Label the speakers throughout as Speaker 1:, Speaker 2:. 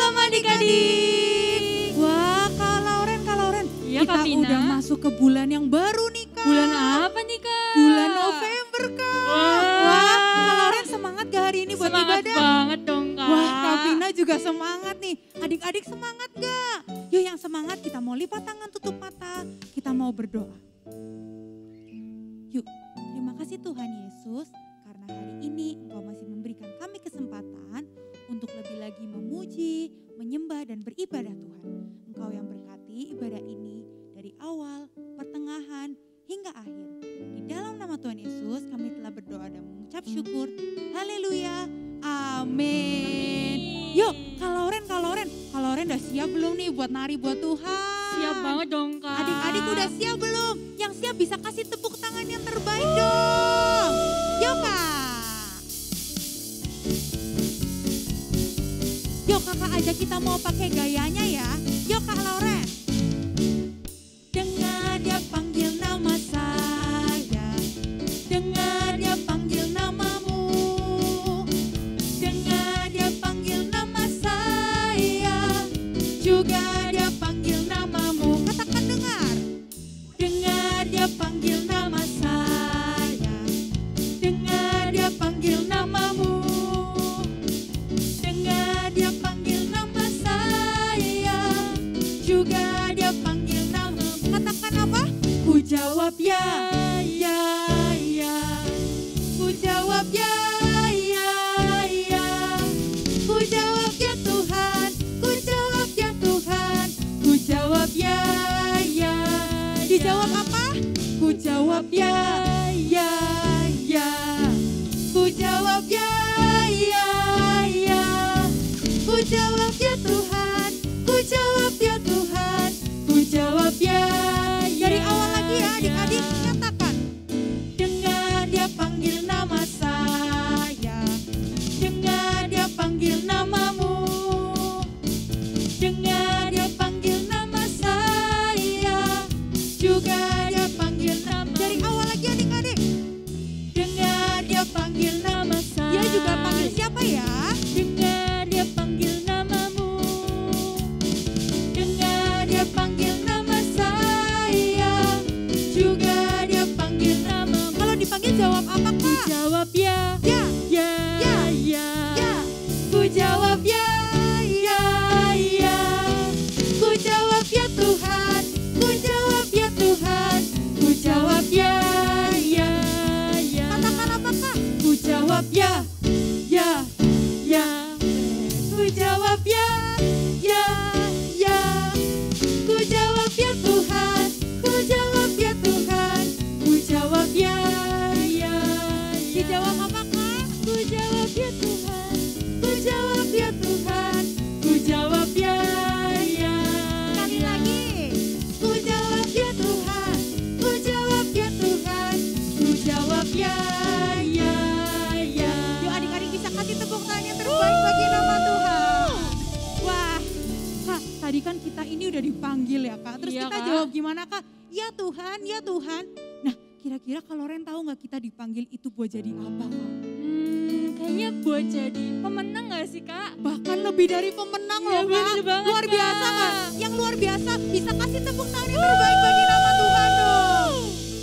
Speaker 1: Shalom adik-adik.
Speaker 2: Wah, Kak Lauren,
Speaker 1: Iya,
Speaker 2: kita
Speaker 1: Kak Vina.
Speaker 2: udah masuk ke bulan yang baru nih Kak.
Speaker 1: Bulan apa nih Kak?
Speaker 2: Bulan November Kak. Wah, Kak Lauren semangat gak hari ini buat
Speaker 1: Semangat
Speaker 2: ibadah?
Speaker 1: banget dong Kak.
Speaker 2: Wah, Kak Vina juga semangat nih. Adik-adik semangat gak? Yuk yang semangat kita mau lipat tangan tutup mata. Kita mau berdoa. Yuk, terima kasih Tuhan Yesus. Karena hari ini Engkau masih memberikan kami kesempatan untuk lebih lagi memuji, menyembah dan beribadah Tuhan. Engkau yang berkati ibadah ini dari awal, pertengahan, hingga akhir. Di dalam nama Tuhan Yesus kami telah berdoa dan mengucap syukur. Haleluya. Amin. Yuk, Kak Lauren udah siap belum nih buat nari buat Tuhan?
Speaker 1: Siap banget dong Kak.
Speaker 2: Adik-adik udah siap belum? Yang siap bisa kasih tepuk tangan yang terbaik dong. Yuk Kak. Yuk kakak aja kita mau pakai gayanya ya. Yuk Kak Lauren. Dengar dia panggil nama saya. Dengar dia panggil namamu. Dengar dia panggil nama saya. Juga dia panggil namamu. Katakan dengar. Dengar dia panggil nama saya. Dengar dia panggil namamu. Dengar dia panggil nama saya. Juga dia panggil namamu. Katakan apa? Ku jawab ya, ya, ya. Ku jawab ya, ya, ya. Ku jawab ya Tuhan. Ku jawab ya Tuhan. Ku jawab ya, ya. Dijawab apa? Ku jawab ya, ya, ya. Ku jawab ya, ya, ya. Ku jawab ya Tuhan. Ku jawab ya Tuhan. Ku jawab ya, ya. Dari awal lagi ya adik-adik nyatakan. Dengar dia panggil nama saya. Dengar dia panggil namamu. Dengar dia panggil nama saya. Juga dia panggil nama. Dari awal lagi adik-adik. Dengar dia panggil nama saya. Dia juga panggil siapa ya? Dengar dia panggil namamu. Dengar dia panggil nama saya. Juga dia panggil namamu. Kalau dipanggil jawab apa Kak? Jawab ya. Ya. Ya. Ya. Ya. Ya. Ku jawab ya. Ya. Ya. Ku jawab ya Tuhan. Ku jawab ya Tuhan. Ku jawab ya. Ya. Ya. Katakan apa Kak? Ku jawab ya. Ya. Ya. Ku jawab ya. Ya. Ya. Ku jawab ya Tuhan. Ku jawab ya Tuhan. Ku jawab ya. Ya. Dijawab apa Kak? Ku jawab ya Tuhan. Ku jawab ya Tuhan. Ku jawab ya. Ya. Sekali lagi. Ku jawab ya Tuhan. Ku jawab ya Tuhan. Ku jawab ya. Ya. Ya. Yuk adik-adik bisa kasih tepuk tangan yang terbaik bagi nama Tuhan. Wah, Kak, tadi kan kita ini udah dipanggil ya Kak. Terus
Speaker 1: Iya,
Speaker 2: kita
Speaker 1: Kak.
Speaker 2: jawab gimana Kak? Ya Tuhan, ya Tuhan. Nah, kira-kira kalau Ren tahu nggak kita dipanggil itu buat jadi apa Kak?
Speaker 1: Kayaknya buat jadi pemenang gak sih Kak?
Speaker 2: Bahkan lebih dari pemenang
Speaker 1: Iya,
Speaker 2: loh Kak.
Speaker 1: bener banget,
Speaker 2: Luar biasa
Speaker 1: Kak.
Speaker 2: Kak. Yang luar biasa bisa kasih tepuk tangan yang terbaik bagi nama Tuhan dong.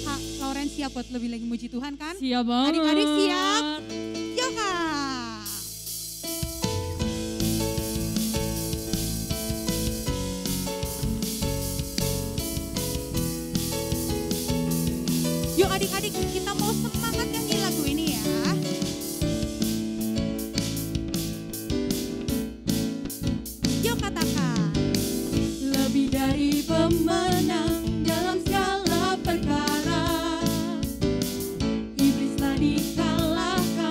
Speaker 2: Kak, Lauren siap buat lebih lagi muji Tuhan kan?
Speaker 1: Siap banget.
Speaker 2: Adik-adik siap? Yuk Kak. Yuk adik-adik kita mau semangat nyanyi lagu ini ya. Yuk katakan. Lebih dari pemenang dalam segala perkara. Iblis telah dikalahkan.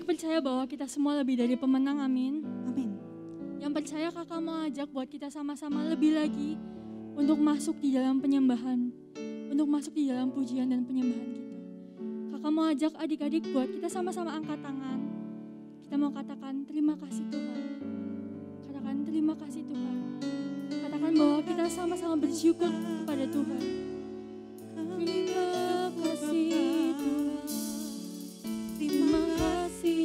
Speaker 1: Adik-adik percaya bahwa kita semua lebih dari pemenang, amin.
Speaker 2: Amin.
Speaker 1: Yang percaya kakak mau ajak buat kita sama-sama lebih lagi untuk masuk di dalam penyembahan, untuk masuk di dalam pujian dan penyembahan kita. Kakak mau ajak adik-adik buat kita sama-sama angkat tangan. Kita mau katakan terima kasih Tuhan. Katakan terima kasih Tuhan. Katakan bahwa kita sama-sama bersyukur pada Tuhan. Terima kasih Tuhan. Terima kasih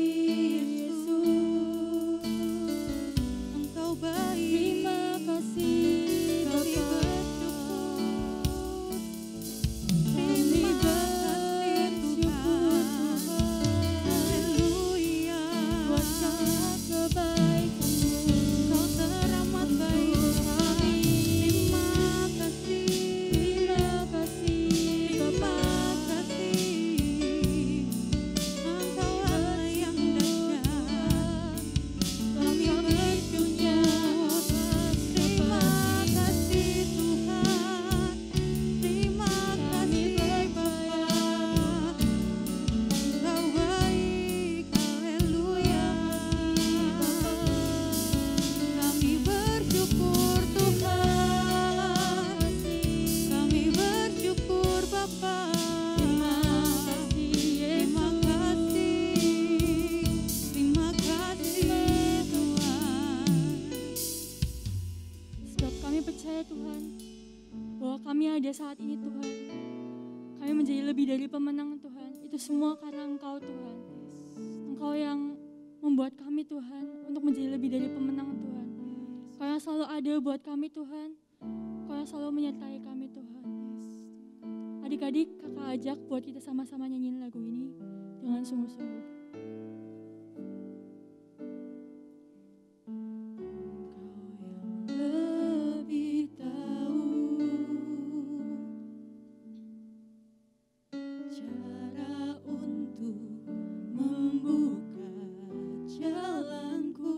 Speaker 1: Yesus.
Speaker 2: Engkau baik.
Speaker 1: Terima kasih
Speaker 2: Kami
Speaker 1: Bapa.
Speaker 2: bersyukur.
Speaker 1: Kami
Speaker 2: bersyukur Tuhan. Haleluya.
Speaker 1: buat segala kebaikan-Mu.
Speaker 2: Kau teramat baik kami. Terima kasih.
Speaker 1: Terima kasih
Speaker 2: Terima
Speaker 1: Bapa.
Speaker 2: kasih. Engkau Allah yang dahsyat. Kami bersyukur. Terima kasih Tuhan. Terima kasih Bapa. Engkau baik. Haleluya. Kami bersyukur Tuhan. Kami bersyukur Bapa.
Speaker 1: Terima kasih
Speaker 2: Terima
Speaker 1: Yesus.
Speaker 2: kasih. Terima kasih Tuhan.
Speaker 1: Sebab kami percaya Tuhan bahwa kami ada saat ini Tuhan. Kami menjadi lebih dari pemenang Tuhan. Itu semua karena Engkau Tuhan. Engkau yang membuat kami Tuhan untuk menjadi lebih dari pemenang Tuhan. Kau yang selalu ada buat kami Tuhan. Kau yang selalu menyertai kami Tuhan. Adik-adik kakak ajak buat kita sama-sama nyanyiin lagu ini dengan sungguh-sungguh.
Speaker 2: Lebih tahu cara untuk membuka jalanku.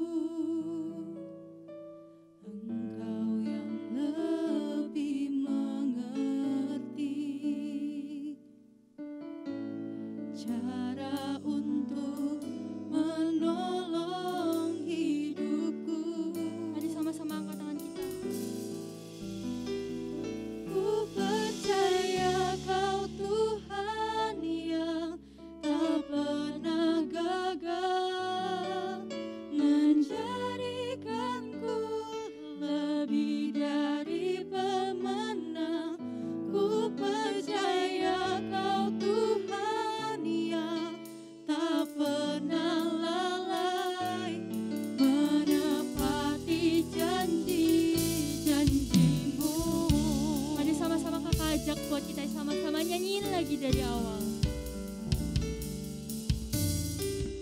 Speaker 2: Engkau yang lebih mengerti cara untuk menolong hidupku.
Speaker 1: Mari sama-sama angkat tangan kita.
Speaker 2: Ku percaya Kau Tuhan yang tak pernah gagal, menjadikanku lebih dari pemenang. Ku percaya Kau Tuhan yang tak pernah lalai, menepati janji-janji-Mu.
Speaker 1: Mari sama-sama kakak ajak buat kita sama-sama nyanyiin lagi dari awal.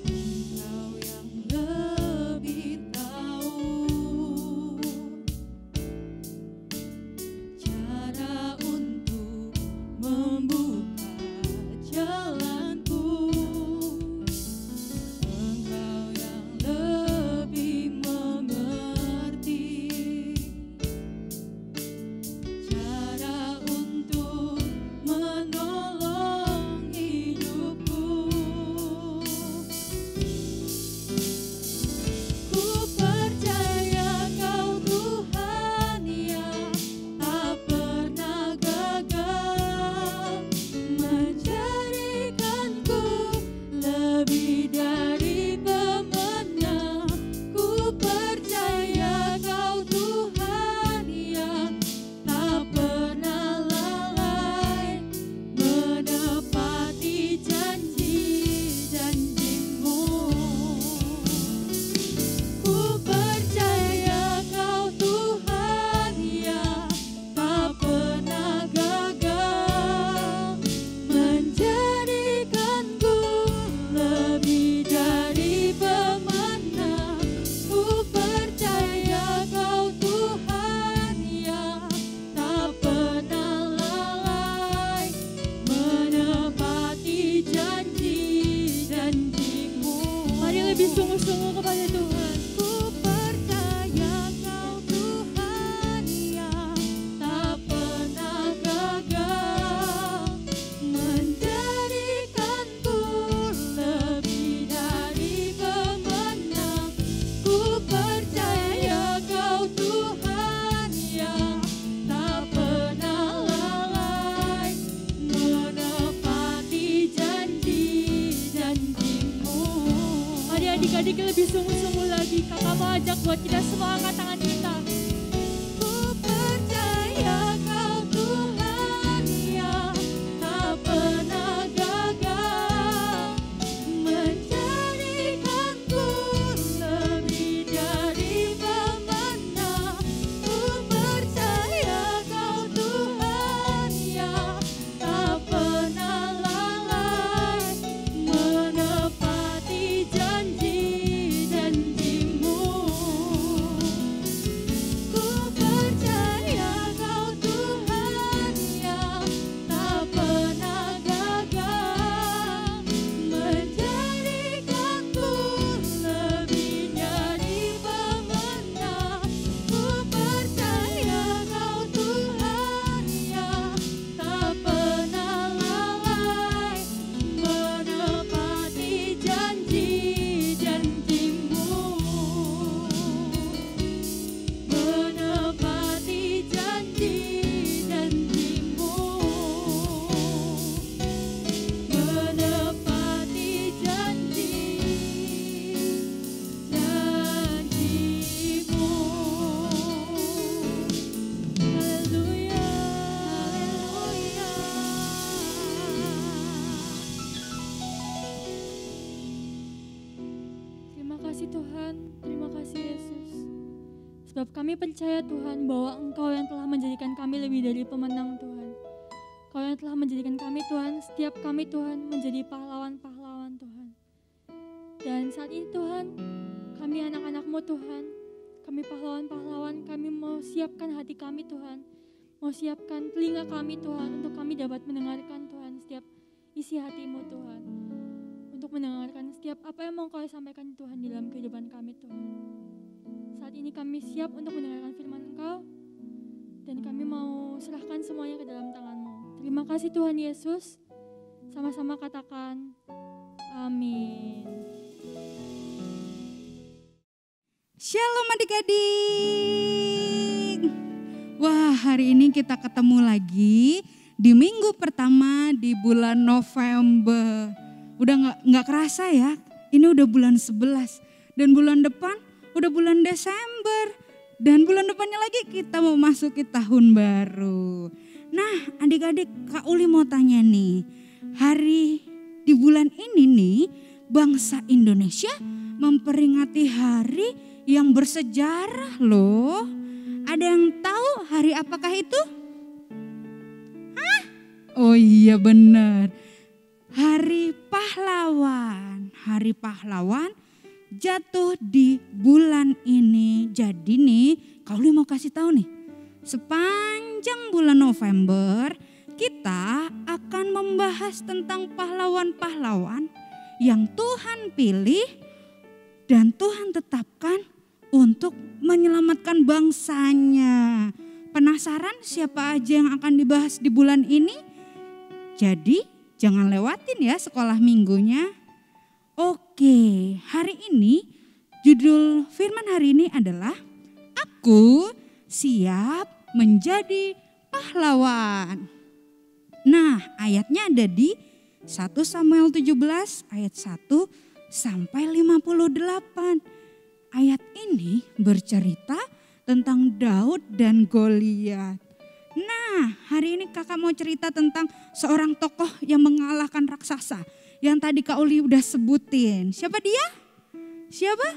Speaker 2: Engkau yang lebih tahu cara untuk membuka jalanku. Engkau yang lebih mengerti cara untuk menolong
Speaker 1: buat kita semua angkat tangan kita.
Speaker 2: Ku percaya Kau Tuhan yang tak pernah gagal, menjadikanku lebih dari pemenang. Ku percaya Kau Tuhan yang tak pernah lalai, menepati janji-janji-Mu. Ku percaya Kau Tuhan yang tak pernah gagal, menjadikanku lebih dari pemenang. Ku percaya Kau Tuhan yang tak pernah lalai, menepati janji-janji-Mu, menepati janji-janji-Mu, menepati janji-janji-Mu. Haleluya, haleluya.
Speaker 1: Terima kasih Tuhan, terima kasih Yesus. Sebab kami percaya Tuhan bahwa Engkau yang telah menjadikan kami lebih dari pemenang Tuhan. Kau yang telah menjadikan kami Tuhan, setiap kami Tuhan menjadi pahlawan-pahlawan Tuhan. Dan saat ini Tuhan, kami anak-anak-Mu Tuhan, kami pahlawan-pahlawan, kami mau siapkan hati kami Tuhan, mau siapkan telinga kami Tuhan, untuk kami dapat mendengarkan Tuhan setiap isi hati-Mu Tuhan. Untuk mendengarkan setiap apa yang mau Kau sampaikan Tuhan di dalam kehidupan kami Tuhan. Saat ini kami siap untuk mendengarkan firman Engkau, dan kami mau serahkan semuanya ke dalam tangan-Mu. Terima kasih Tuhan Yesus, sama-sama katakan amin.
Speaker 3: Shalom adik-adik. Wah, hari ini kita ketemu lagi di minggu pertama di bulan November. Udah nggak kerasa ya, ini udah bulan 11 dan bulan depan udah bulan Desember dan bulan depannya lagi kita mau masuki tahun baru. Nah, adik-adik, Kak Uli mau tanya nih, hari di bulan ini nih bangsa Indonesia memperingati hari yang bersejarah loh. Ada yang tahu hari apakah itu? Hah? Oh iya benar. Hari pahlawan. Hari pahlawan jatuh di bulan ini. Jadi nih, Kak Uli mau kasih tahu nih. Sepanjang bulan November kita akan membahas tentang pahlawan-pahlawan yang Tuhan pilih dan Tuhan tetapkan untuk menyelamatkan bangsanya. Penasaran siapa aja yang akan dibahas di bulan ini? Jadi jangan lewatin ya sekolah minggunya. Oke, hari ini judul firman hari ini adalah Aku Siap Menjadi Pahlawan. Nah, ayatnya ada di 1 Samuel 17 ayat 1 sampai 58. Ayat ini bercerita tentang Daud dan Goliat. Nah, hari ini kakak mau cerita tentang seorang tokoh yang mengalahkan raksasa. Yang tadi Kak Uli udah sebutin. Siapa dia? Siapa?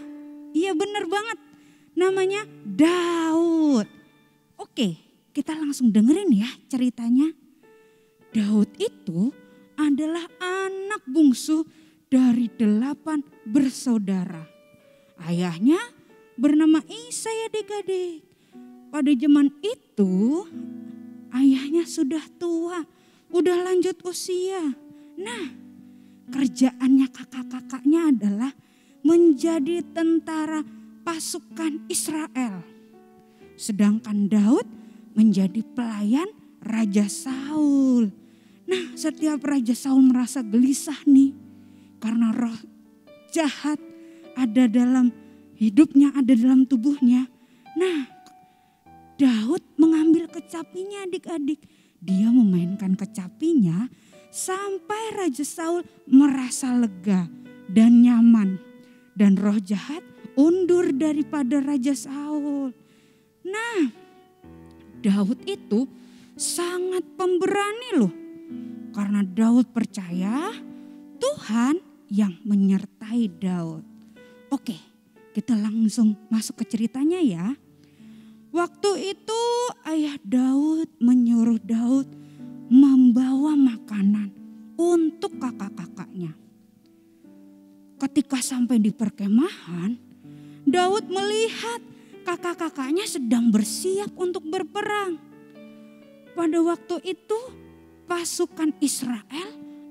Speaker 3: Iya bener banget. Namanya Daud. Oke, kita langsung dengerin ya ceritanya. Daud itu adalah anak bungsu dari 8 bersaudara. Ayahnya bernama Isai adik-adik. Pada zaman itu ayahnya sudah tua, udah lanjut usia. Nah, kerjaannya kakak-kakaknya adalah menjadi tentara pasukan Israel. Sedangkan Daud menjadi pelayan Raja Saul. Nah, setiap Raja Saul merasa gelisah nih karena roh jahat ada dalam hidupnya, ada dalam tubuhnya. Nah, Daud mengambil kecapinya adik-adik. Dia memainkan kecapinya sampai Raja Saul merasa lega dan nyaman. Dan roh jahat undur daripada Raja Saul. Nah, Daud itu sangat pemberani loh. Karena Daud percaya Tuhan yang menyertai Daud. Oke, kita langsung masuk ke ceritanya ya. Waktu itu ayah Daud menyuruh Daud membawa makanan untuk kakak-kakaknya. Ketika sampai di perkemahan, Daud melihat kakak-kakaknya sedang bersiap untuk berperang. Pada waktu itu pasukan Israel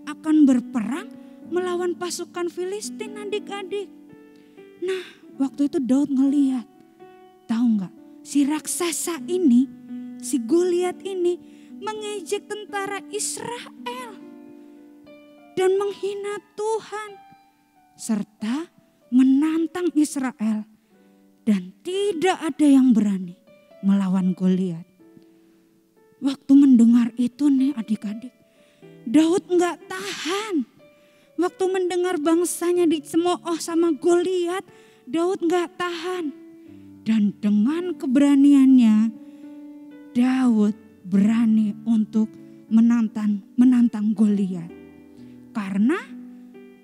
Speaker 3: akan berperang melawan pasukan Filistin adik-adik. Nah, waktu itu Daud ngelihat, tahu nggak? Si raksasa ini, si Goliat ini mengejek tentara Israel dan menghina Tuhan serta menantang Israel, dan tidak ada yang berani melawan Goliat. Waktu mendengar itu nih adik-adik, Daud nggak tahan. Waktu mendengar bangsanya dicemooh sama Goliat, Daud nggak tahan. Dan dengan keberaniannya, Daud berani untuk menantang Goliat. Karena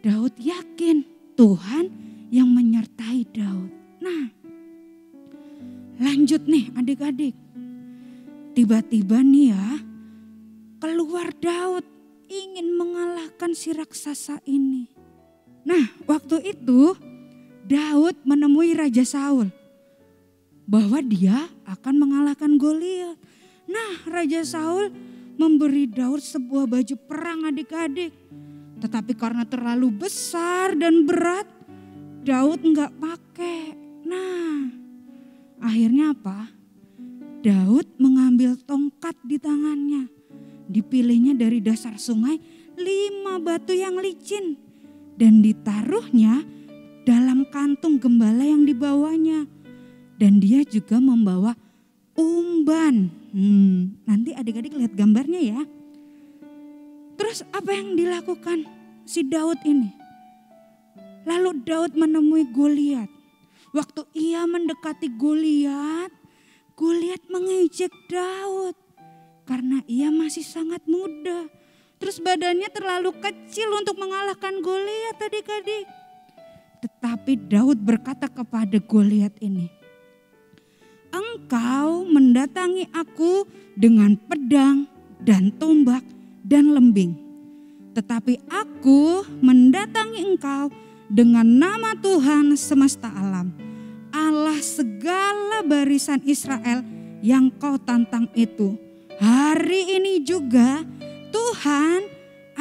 Speaker 3: Daud yakin Tuhan yang menyertai Daud. Nah, lanjut nih adik-adik. Tiba-tiba nih ya, keluar Daud ingin mengalahkan si raksasa ini. Nah, waktu itu Daud menemui Raja Saul bahwa dia akan mengalahkan Goliat. Nah, Raja Saul memberi Daud sebuah baju perang adik-adik. Tetapi karena terlalu besar dan berat, Daud enggak pakai. Nah, akhirnya apa? Daud mengambil tongkat di tangannya. Dipilihnya dari dasar sungai 5 batu yang licin. Dan ditaruhnya dalam kantung gembala yang dibawanya. Dan dia juga membawa umban. Nanti adik-adik lihat gambarnya ya. Terus apa yang dilakukan si Daud ini? Lalu Daud menemui Goliat. Waktu ia mendekati Goliat, Goliat mengejek Daud karena ia masih sangat muda. Terus badannya terlalu kecil untuk mengalahkan Goliat adik-adik. Tetapi Daud berkata kepada Goliat ini, "Engkau mendatangi aku dengan pedang dan tombak dan lembing. Tetapi aku mendatangi engkau dengan nama Tuhan semesta alam, Allah segala barisan Israel yang kau tantang itu. Hari ini juga Tuhan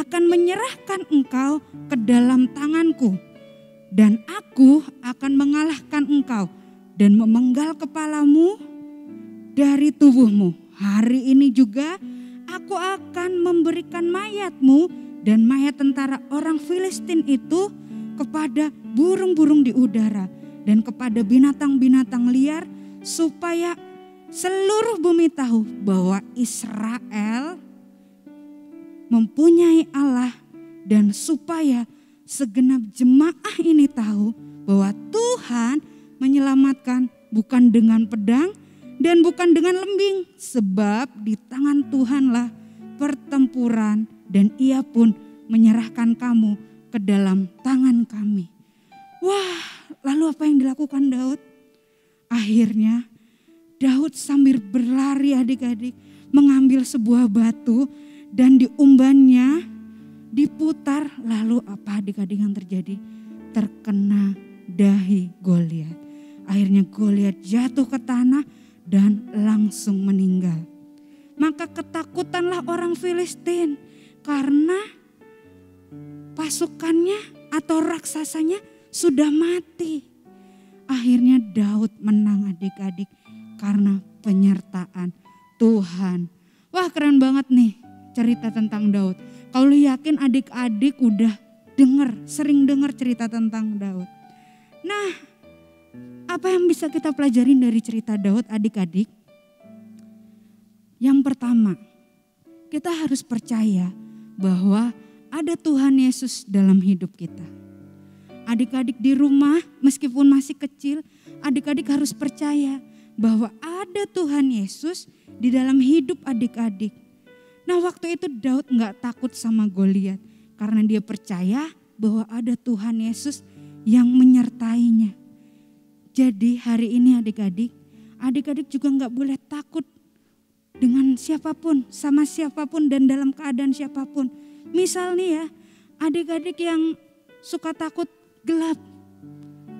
Speaker 3: akan menyerahkan engkau ke dalam tanganku. Dan aku akan mengalahkan engkau dan memenggal kepalamu dari tubuhmu. Hari ini juga aku akan memberikan mayatmu dan mayat tentara orang Filistin itu kepada burung-burung di udara dan kepada binatang-binatang liar, supaya seluruh bumi tahu bahwa Israel mempunyai Allah, dan supaya segenap jemaah ini tahu bahwa Tuhan menyelamatkan bukan dengan pedang dan bukan dengan lembing, sebab di tangan Tuhanlah pertempuran dan ia pun menyerahkan kamu ke dalam tangan kami." Wah, lalu apa yang dilakukan Daud? Akhirnya Daud sambil berlari adik-adik mengambil sebuah batu dan diumbannya, diputar, lalu apa adik-adik yang terjadi? Terkena dahi Goliat. Akhirnya Goliat jatuh ke tanah dan langsung meninggal. Maka ketakutanlah orang Filistin karena pasukannya atau raksasanya sudah mati. Akhirnya Daud menang adik-adik karena penyertaan Tuhan. Wah, keren banget nih cerita tentang Daud. Kalau yakin adik-adik udah sering dengar cerita tentang Daud. Nah, apa yang bisa kita pelajarin dari cerita Daud adik-adik? Yang pertama, kita harus percaya bahwa ada Tuhan Yesus dalam hidup kita. Adik-adik di rumah meskipun masih kecil, adik-adik harus percaya bahwa ada Tuhan Yesus di dalam hidup adik-adik. Nah waktu itu Daud gak takut sama Goliat karena dia percaya bahwa ada Tuhan Yesus yang menyertainya. Jadi hari ini adik-adik juga gak boleh takut dengan siapapun, sama siapapun dan dalam keadaan siapapun. Misal nih ya, adik-adik yang suka takut gelap,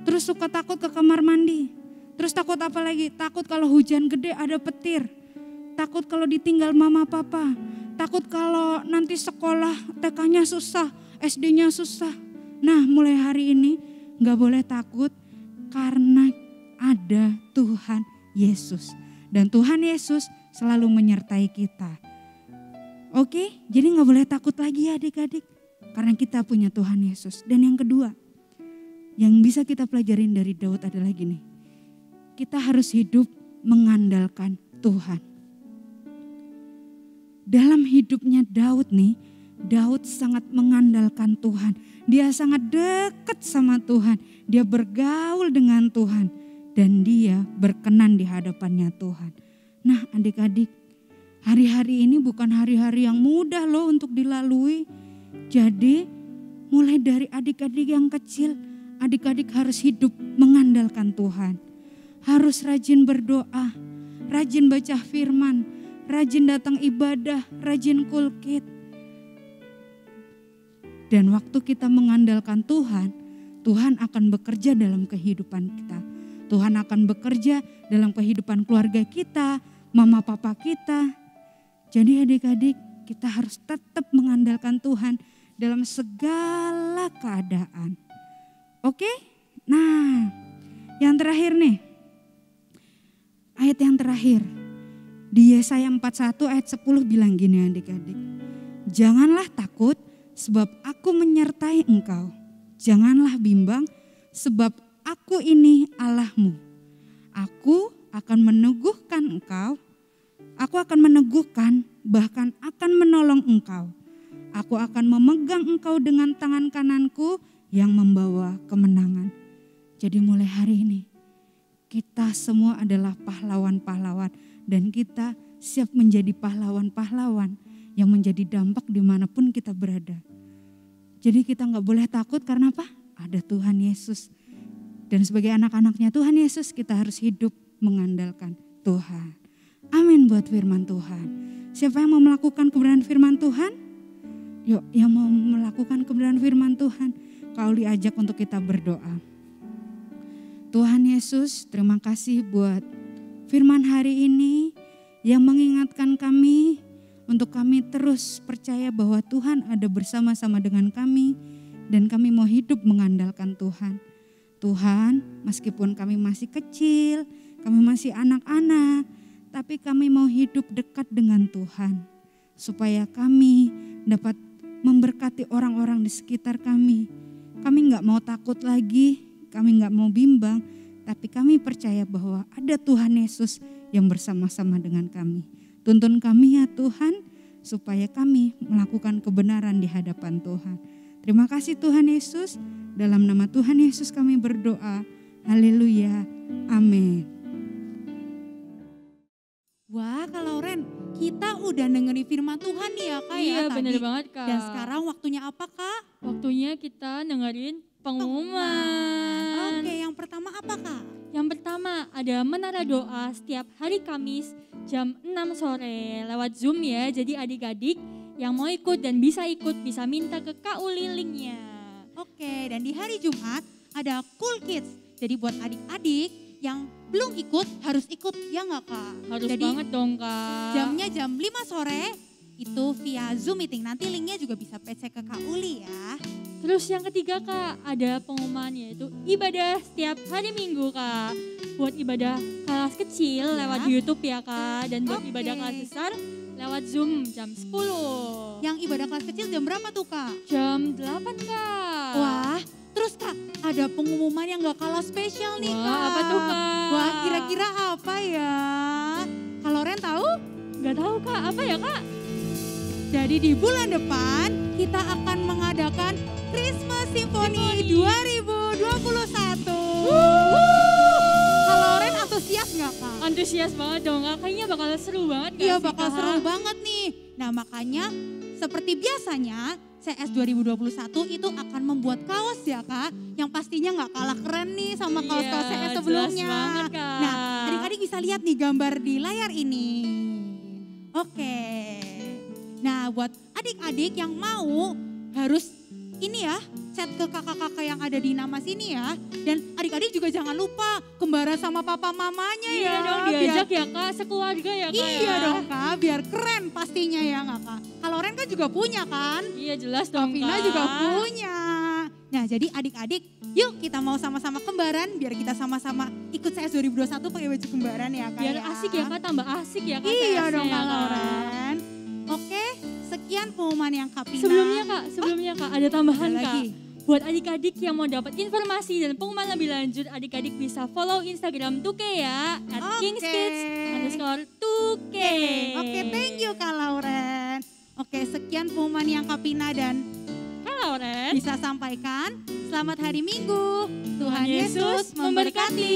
Speaker 3: terus suka takut ke kamar mandi, terus takut apa lagi? Takut kalau hujan gede ada petir, takut kalau ditinggal mama papa, takut kalau nanti sekolah TK-nya susah, SD-nya susah. Nah mulai hari ini gak boleh takut karena ada Tuhan Yesus. Dan Tuhan Yesus selalu menyertai kita. Oke, jadi gak boleh takut lagi ya adik-adik. Karena kita punya Tuhan Yesus. Dan yang kedua, yang bisa kita pelajarin dari Daud adalah gini. Kita harus hidup mengandalkan Tuhan. Dalam hidupnya Daud nih, Daud sangat mengandalkan Tuhan. Dia sangat dekat sama Tuhan. Dia bergaul dengan Tuhan. Dan dia berkenan di hadapannya Tuhan. Nah adik-adik, hari-hari ini bukan hari-hari yang mudah loh untuk dilalui. Jadi mulai dari adik-adik yang kecil, adik-adik harus hidup mengandalkan Tuhan. Harus rajin berdoa, rajin baca firman, rajin datang ibadah, rajin kulkit. Dan waktu kita mengandalkan Tuhan, Tuhan akan bekerja dalam kehidupan kita. Tuhan akan bekerja dalam kehidupan keluarga kita, mama papa kita. Jadi adik-adik kita harus tetap mengandalkan Tuhan dalam segala keadaan. Oke? Nah, yang terakhir nih. Ayat yang terakhir. Di Yesaya 41 ayat 10 bilang gini adik-adik. Janganlah takut sebab aku menyertai engkau. Janganlah bimbang sebab aku ini Allahmu. Aku akan meneguhkan engkau. Aku akan meneguhkan, bahkan akan menolong engkau. Aku akan memegang engkau dengan tangan kananku yang membawa kemenangan. Jadi mulai hari ini, kita semua adalah pahlawan-pahlawan. Dan kita siap menjadi pahlawan-pahlawan yang menjadi dampak dimanapun kita berada. Jadi kita gak boleh takut karena apa? Ada Tuhan Yesus. Dan sebagai anak-anaknya Tuhan Yesus kita harus hidup mengandalkan Tuhan. Amin buat firman Tuhan. Siapa yang mau melakukan kebenaran firman Tuhan? Yuk yang mau melakukan kebenaran firman Tuhan, kau diajak untuk kita berdoa. Tuhan Yesus, terima kasih buat firman hari ini yang mengingatkan kami untuk kami terus percaya bahwa Tuhan ada bersama-sama dengan kami dan kami mau hidup mengandalkan Tuhan. Tuhan, meskipun kami masih kecil, kami masih anak-anak, tapi kami mau hidup dekat dengan Tuhan supaya kami dapat memberkati orang-orang di sekitar kami. Kami gak mau takut lagi, kami gak mau bimbang, tapi kami percaya bahwa ada Tuhan Yesus yang bersama-sama dengan kami. Tuntun kami ya Tuhan, supaya kami melakukan kebenaran di hadapan Tuhan. Terima kasih Tuhan Yesus, dalam nama Tuhan Yesus kami berdoa. Haleluya, amin.
Speaker 2: Wah Kak Lauren, kita udah dengerin firman Tuhan nih ya Kak
Speaker 1: Iya
Speaker 2: ya tadi.
Speaker 1: bener banget Kak.
Speaker 2: Dan sekarang waktunya apa Kak?
Speaker 1: Waktunya kita dengerin pengumuman.
Speaker 2: Oke, yang pertama apa Kak?
Speaker 1: Yang pertama ada menara doa setiap hari Kamis jam 6 sore lewat Zoom ya. Jadi adik-adik yang mau ikut dan bisa ikut bisa minta ke Kak Uli linknya.
Speaker 2: Oke, dan di hari Jumat ada Cool Kids. Jadi buat adik-adik yang belum ikut harus ikut ya nggak Kak?
Speaker 1: Harus
Speaker 2: Jadi,
Speaker 1: banget dong Kak.
Speaker 2: jamnya jam 5 sore itu via Zoom meeting. Nanti linknya juga bisa PC ke Kak Uli ya.
Speaker 1: Terus yang ketiga Kak, ada pengumuman yaitu ibadah setiap hari Minggu Kak. Buat ibadah kelas kecil lewat YouTube ya Kak. Dan buat ibadah kelas besar lewat Zoom jam 10.
Speaker 2: Yang ibadah kelas kecil jam berapa tuh Kak?
Speaker 1: Jam 8 Kak.
Speaker 2: Wah, terus Kak ada pengumuman yang gak kalah spesial nih Kak.
Speaker 1: Wah, apa tuh Kak?
Speaker 2: Wah, kira-kira apa ya? Kalau Ren tahu?
Speaker 1: Gak tahu Kak, apa ya Kak?
Speaker 2: Jadi di bulan depan kita akan mengadakan Christmas Symphony 2023. Kak Lauren antusias nggak Kak?
Speaker 1: Antusias banget dong Kak, kayaknya bakal seru banget.
Speaker 2: Iya bakal seru banget nih. Nah makanya seperti biasanya CS 2021 itu akan membuat kaos ya Kak, yang pastinya nggak kalah keren nih sama kaos-kaos CS sebelumnya.
Speaker 1: Banget, Kak.
Speaker 2: Nah adik-adik bisa lihat nih gambar di layar ini. Oke, nah buat adik-adik yang mau harus ini ya, chat ke kakak-kakak yang ada di nama sini ya. Dan adik-adik juga jangan lupa kembaran sama papa mamanya ya.
Speaker 1: Iya dong, diajak ya Kak, sekeluarga ya Kak.
Speaker 2: Iya dong Kak, biar keren pastinya ya nggak Kak. Kalau Ren kan juga punya kan?
Speaker 1: Iya jelas dong
Speaker 2: Vina
Speaker 1: Kak.
Speaker 2: juga punya. Nah jadi adik-adik yuk kita mau sama-sama kembaran biar kita sama-sama ikut CS 2021 pakai baju kembaran ya Kak.
Speaker 1: Biar
Speaker 2: ya.
Speaker 1: asik ya Kak, tambah asik ya Kak.
Speaker 2: Iya
Speaker 1: CS-nya
Speaker 2: dong
Speaker 1: ya,
Speaker 2: Kak Lauren. Oke, sekian pengumuman yang Kak Pina.
Speaker 1: Sebelumnya Kak, ada tambahan
Speaker 2: Ada
Speaker 1: Kak.
Speaker 2: lagi.
Speaker 1: Buat adik-adik yang mau dapat informasi dan pengumuman lebih lanjut, adik-adik bisa follow Instagram 2K ya, @kingskids_2K.
Speaker 2: Oke, thank you Kak Lauren. Oke, sekian pengumuman yang Kak Pina dan
Speaker 1: Kak Lauren.
Speaker 2: bisa sampaikan. Selamat hari Minggu. Tuhan
Speaker 1: Yesus
Speaker 2: Yesus memberkati.